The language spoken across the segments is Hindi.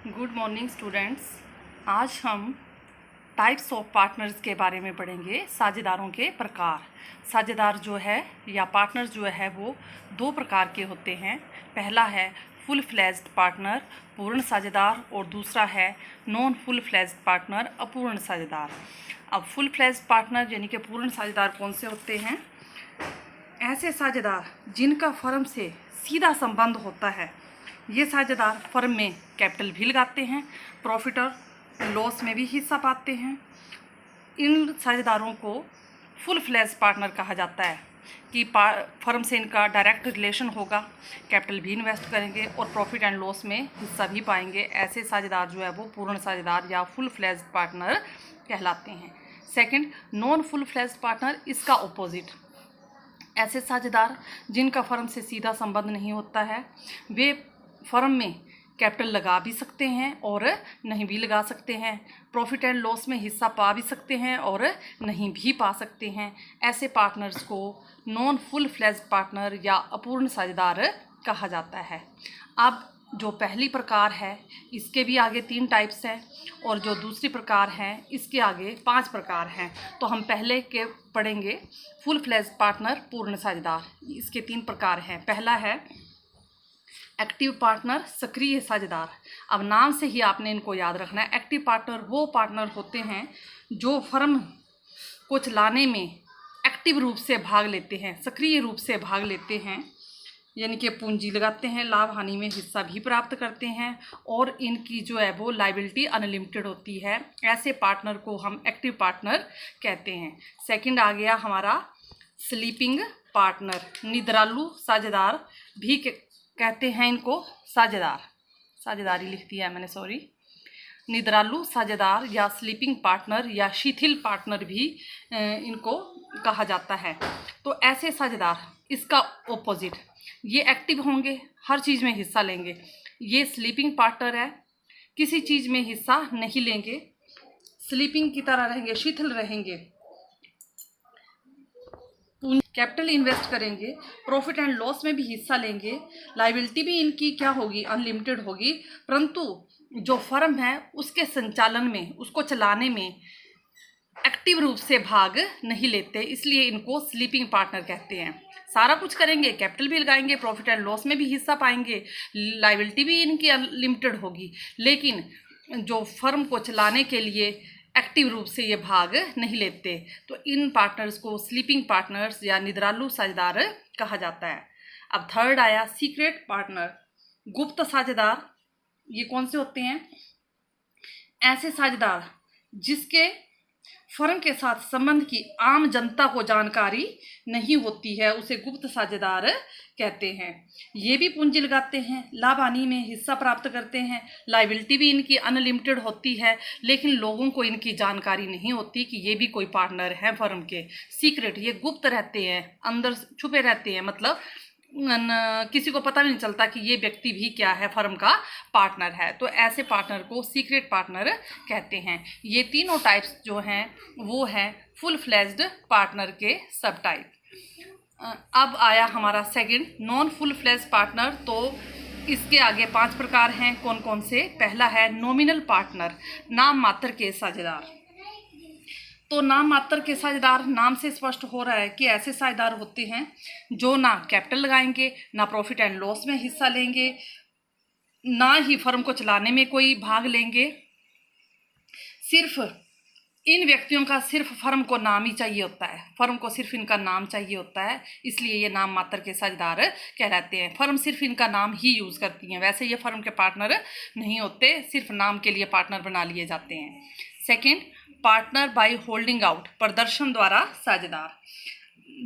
Good morning students. आज हम टाइप्स ऑफ पार्टनर्स के बारे में पढ़ेंगे। साझेदारों के प्रकार। साझेदार जो है या पार्टनर्स जो है वो दो प्रकार के होते हैं। पहला है फुल फ्लेज्ड पार्टनर, पूर्ण साझेदार, और दूसरा है नॉन फुल फ्लेज्ड पार्टनर, अपूर्ण साझेदार। अब फुल फ्लेज्ड पार्टनर यानी कि पूर्ण साझेदार कौन से होते हैं? ऐसे साझेदार जिनका फर्म से सीधा संबंध होता है। ये साझेदार फर्म में कैपिटल भी लगाते हैं, प्रॉफिट और लॉस में भी हिस्सा पाते हैं। इन साझेदारों को फुल फ्लेज पार्टनर कहा जाता है कि फर्म से इनका डायरेक्ट रिलेशन होगा, कैपिटल भी इन्वेस्ट करेंगे और प्रॉफिट एंड लॉस में हिस्सा भी पाएंगे। ऐसे साझेदार जो है वो पूर्ण साझेदार या फुल फ्लेज पार्टनर कहलाते हैं। Second, non full fledged partner, इसका ऑपोजिट। ऐसे साझेदार जिनका फर्म से सीधा संबंध नहीं होता है, वे फर्म में कैपिटल लगा भी सकते हैं और नहीं भी लगा सकते हैं, प्रॉफिट एंड लॉस में हिस्सा पा भी सकते हैं और नहीं भी पा सकते हैं। ऐसे पार्टनर्स को नॉन फुल फ्लेज्ड पार्टनर या अपूर्ण साझेदार कहा जाता है। अब जो पहली प्रकार है इसके भी आगे 3 टाइप्स हैं और जो दूसरी प्रकार है इसके आगे 5 प्रकार हैं। तो हम पहले के पढ़ेंगे फुल फ्लेज्ड पार्टनर, पूर्ण साझेदार। इसके 3 प्रकार हैं। पहला है एक्टिव पार्टनर, सक्रिय साझेदार। अब नाम से ही आपने इनको याद रखना है। एक्टिव पार्टनर वो पार्टनर होते हैं जो फर्म को चलाने में एक्टिव रूप से भाग लेते हैं, सक्रिय रूप से भाग लेते हैं, यानी कि पूंजी लगाते हैं, लाभ हानि में हिस्सा भी प्राप्त करते हैं और इनकी जो है वो लायबिलिटी अनलिमिटेड होती है। ऐसे पार्टनर को हम एक्टिव पार्टनर कहते हैं। सेकंड आ गया हमारा स्लीपिंग पार्टनर, निद्रालु साझेदार भी कहते हैं इनको। साझेदारी लिख दिया है मैंने, सॉरी। निद्रालु साझेदार या स्लीपिंग पार्टनर या शिथिल पार्टनर भी इनको कहा जाता है। तो ऐसे साझेदार, इसका ऑपोजिट, ये एक्टिव होंगे, हर चीज़ में हिस्सा लेंगे। ये स्लीपिंग पार्टनर है, किसी चीज़ में हिस्सा नहीं लेंगे, स्लीपिंग की तरह रहेंगे, शिथिल रहेंगे, कैपिटल इन्वेस्ट करेंगे, प्रॉफिट एंड लॉस में भी हिस्सा लेंगे, लायबिलिटी भी इनकी क्या होगी, अनलिमिटेड होगी, परंतु जो फर्म है उसके संचालन में, उसको चलाने में एक्टिव रूप से भाग नहीं लेते, इसलिए इनको स्लीपिंग पार्टनर कहते हैं। सारा कुछ करेंगे, कैपिटल भी लगाएंगे, प्रॉफिट एंड लॉस में भी हिस्सा पाएंगे, लायबिलिटी भी इनकी अनलिमिटेड होगी, लेकिन जो फर्म को चलाने के लिए एक्टिव रूप से ये भाग नहीं लेते। तो इन पार्टनर्स को स्लीपिंग पार्टनर्स या निद्रालु साझेदार कहा जाता है। अब थर्ड आया सीक्रेट पार्टनर, गुप्त साझेदार। ये कौन से होते हैं? ऐसे साझेदार जिसके फर्म के साथ संबंध की आम जनता को जानकारी नहीं होती है, उसे गुप्त साझेदार कहते हैं। ये भी पूंजी लगाते हैं, लाभ हानि में हिस्सा प्राप्त करते हैं, लायबिलिटी भी इनकी अनलिमिटेड होती है, लेकिन लोगों को इनकी जानकारी नहीं होती कि ये भी कोई पार्टनर है फर्म के। सीक्रेट, ये गुप्त रहते हैं, अंदर छुपे रहते हैं, मतलब किसी को पता नहीं चलता कि ये व्यक्ति भी क्या है, फर्म का पार्टनर है। तो ऐसे पार्टनर को सीक्रेट पार्टनर कहते हैं। ये तीनों टाइप्स जो हैं वो हैं फुल फ्लेज्ड पार्टनर के सब टाइप। अब आया हमारा second, non full fledged partner. तो इसके आगे 5 प्रकार हैं। कौन कौन से? पहला है नॉमिनल पार्टनर, नाम मात्र के साझेदार। तो नाम मात्र के साझेदार, नाम से स्पष्ट हो रहा है कि ऐसे साझेदार होते हैं जो ना कैपिटल लगाएंगे, ना प्रॉफिट एंड लॉस में हिस्सा लेंगे, ना ही फर्म को चलाने में कोई भाग लेंगे। सिर्फ इन व्यक्तियों का सिर्फ फर्म को नाम ही चाहिए होता है, फर्म को सिर्फ इनका नाम चाहिए होता है, इसलिए ये नाम मात्र के साझेदार कहलाते हैं। फर्म सिर्फ इनका नाम ही यूज़ करती हैं, वैसे ये फर्म के पार्टनर नहीं होते, सिर्फ नाम के लिए पार्टनर बना लिए जाते हैं। Second, partner by holding out, प्रदर्शन द्वारा साझेदार।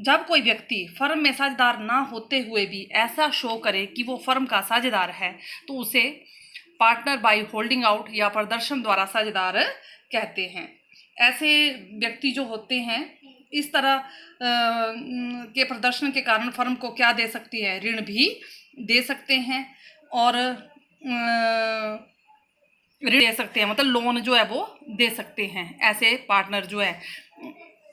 जब कोई व्यक्ति फर्म में साझेदार ना होते हुए भी ऐसा शो करे कि वो फर्म का साझेदार है, तो उसे पार्टनर बाय होल्डिंग आउट या प्रदर्शन द्वारा साझेदार कहते हैं। ऐसे व्यक्ति जो होते हैं इस तरह के प्रदर्शन के कारण फर्म को क्या दे सकती है, ऋण भी दे सकते हैं और ऋण दे सकते हैं, मतलब लोन जो है वो दे सकते हैं। ऐसे पार्टनर जो है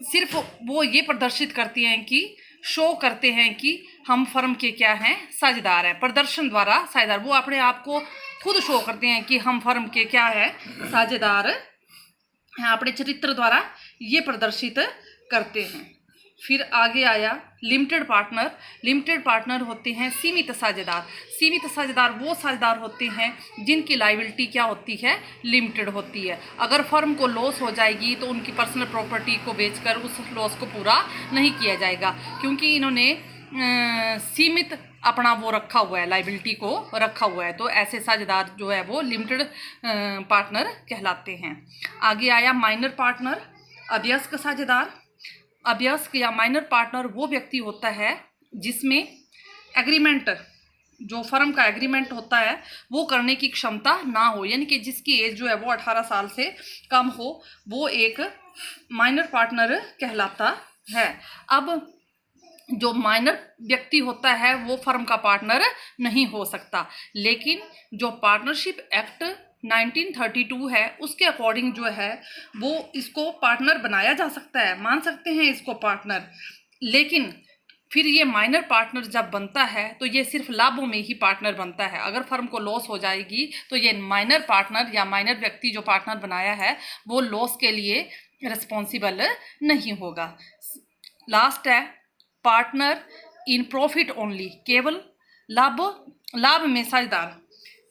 सिर्फ वो ये प्रदर्शित करती हैं कि शो करते हैं कि हम फर्म के क्या हैं, साझेदार हैं। प्रदर्शन द्वारा साझेदार, वो अपने आप को खुद शो करते हैं कि हम फर्म के क्या है, साझेदार हैं, अपने चरित्र द्वारा ये प्रदर्शित करते हैं। फिर आगे आया लिमिटेड पार्टनर। लिमिटेड पार्टनर होते हैं सीमित साझेदार। सीमित साझेदार वो साझेदार होते हैं जिनकी लायबिलिटी क्या होती है, लिमिटेड होती है। अगर फर्म को लॉस हो जाएगी तो उनकी पर्सनल प्रॉपर्टी को बेचकर उस लॉस को पूरा नहीं किया जाएगा, क्योंकि इन्होंने सीमित अपना वो रखा हुआ है, लायबिलिटी को रखा हुआ है। तो ऐसे साझेदार जो है वो लिमिटेड पार्टनर कहलाते हैं। आगे आया माइनर पार्टनर, अभ्यस्क साझेदार। अभ्यस्क या माइनर पार्टनर वो व्यक्ति होता है जिसमें एग्रीमेंट, जो फर्म का एग्रीमेंट होता है वो करने की क्षमता ना हो, यानी कि जिसकी एज जो है वो 18 साल से कम हो, वो एक माइनर पार्टनर कहलाता है। अब जो माइनर व्यक्ति होता है वो फर्म का पार्टनर नहीं हो सकता, लेकिन जो पार्टनरशिप एक्ट 1932 है उसके अकॉर्डिंग जो है वो इसको पार्टनर बनाया जा सकता है, मान सकते हैं इसको पार्टनर। लेकिन फिर ये माइनर पार्टनर जब बनता है तो ये सिर्फ लाभों में ही पार्टनर बनता है। अगर फर्म को लॉस हो जाएगी तो ये माइनर पार्टनर या माइनर व्यक्ति जो पार्टनर बनाया है वो लॉस के लिए रिस्पॉन्सिबल नहीं होगा। लास्ट है पार्टनर इन प्रॉफिट ओनली, केवल लाभ में साझेदार।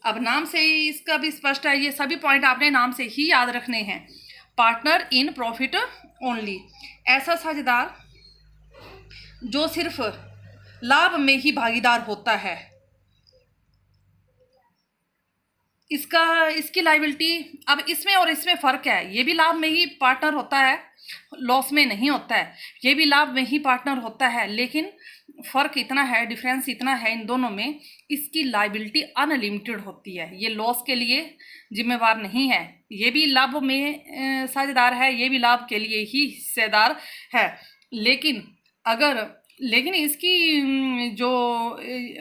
अब नाम से ही इसका भी स्पष्ट है, ये सभी पॉइंट आपने नाम से ही याद रखने हैं। पार्टनर इन प्रॉफिट ओनली, ऐसा साझेदार जो सिर्फ लाभ में ही भागीदार होता है। इसकी लायबिलिटी, अब इसमें और इसमें फ़र्क है। ये भी लाभ में ही पार्टनर होता है, लॉस में नहीं होता है। ये भी लाभ में ही पार्टनर होता है, लेकिन फ़र्क इतना है, डिफरेंस इतना है इन दोनों में, इसकी लायबिलिटी अनलिमिटेड होती है। ये लॉस के लिए जिम्मेवार नहीं है। ये भी लाभ में साझेदार है, ये भी लाभ के लिए ही हिस्सेदार है। लेकिन इसकी जो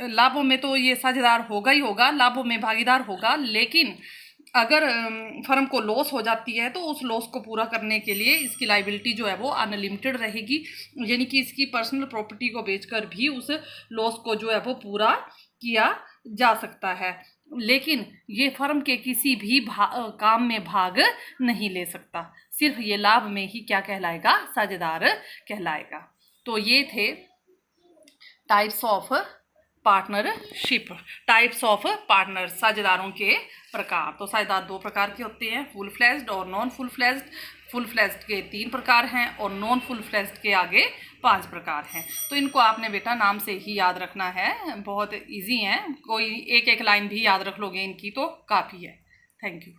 लाभों में तो ये साझेदार होगा ही होगा, लाभों में भागीदार होगा। लेकिन अगर फर्म को लॉस हो जाती है तो उस लॉस को पूरा करने के लिए इसकी लायबिलिटी जो है वो अनलिमिटेड रहेगी, यानी कि इसकी पर्सनल प्रॉपर्टी को बेचकर भी उस लॉस को जो है वो पूरा किया जा सकता है। लेकिन ये फर्म के किसी भी काम में भाग नहीं ले सकता, सिर्फ ये लाभ में ही क्या कहलाएगा, साझेदार कहलाएगा। तो ये थे types of partnership, types of partner, साझेदारों के प्रकार। तो साझेदार दो प्रकार के होते हैं, फुल फ्लेज्ड और non full fledged. Full fledged के 3 प्रकार हैं और नॉन फुल फ्लेज्ड के आगे 5 प्रकार हैं। तो इनको आपने बेटा नाम से ही याद रखना है, बहुत इजी हैं, कोई एक लाइन भी याद रख लोगे इनकी तो काफ़ी है। Thank you.